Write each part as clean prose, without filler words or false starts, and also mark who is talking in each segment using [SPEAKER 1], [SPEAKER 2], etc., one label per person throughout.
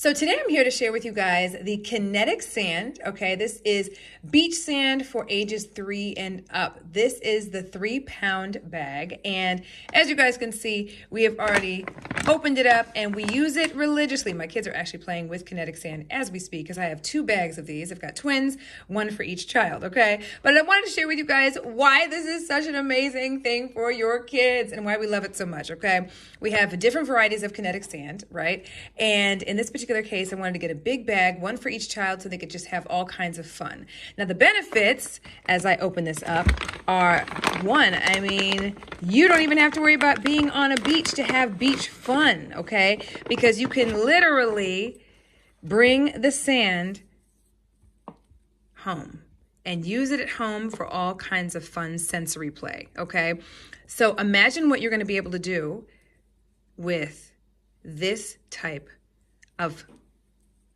[SPEAKER 1] So today I'm here to share with you guys the Kinetic Sand. Okay, this is beach sand for ages 3 and up. This is the 3-pound bag, and as you guys can see, we have already opened it up and we use it religiously. My kids are actually playing with Kinetic Sand as we speak because I have 2 bags of these. I've got twins, one for each child, okay? But I wanted to share with you guys why this is such an amazing thing for your kids and why we love it so much, okay? We have different varieties of Kinetic Sand, right? And in this particular case, I wanted to get a big bag, one for each child, so they could just have all kinds of fun. Now, the benefits, as I open this up, are one, I mean, you don't even have to worry about being on a beach to have beach fun, okay? Because you can literally bring the sand home and use it at home for all kinds of fun sensory play, okay? So imagine what you're going to be able to do with this type of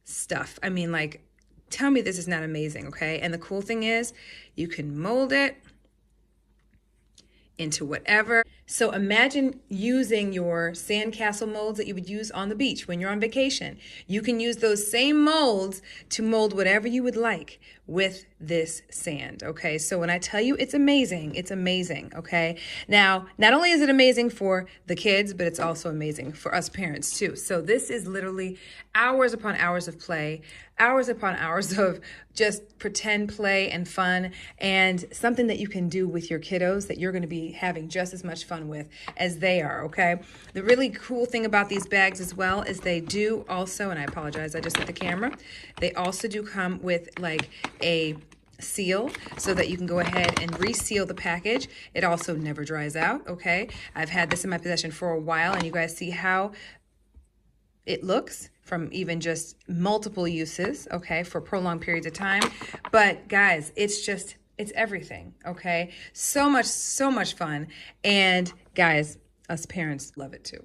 [SPEAKER 1] stuff. I mean, like, tell me this is not amazing, okay? And the cool thing is you can mold it into whatever. So imagine using your sandcastle molds that you would use on the beach when you're on vacation. You can use those same molds to mold whatever you would like with this sand, okay? So when I tell you it's amazing, okay? Now, not only is it amazing for the kids, but it's also amazing for us parents too. So this is literally hours upon hours of play, hours upon hours of just pretend play and fun, and something that you can do with your kiddos that you're going to be having just as much fun with as they are, okay? The really cool thing about these bags as well is they do also, and I apologize, I just hit the camera, they also do come with like a seal so that you can go ahead and reseal the package. It also never dries out, okay? I've had this in my possession for a while, and you guys see how it looks from even just multiple uses, okay, for prolonged periods of time. But guys, it's everything, okay? So much fun. And guys, us parents love it too.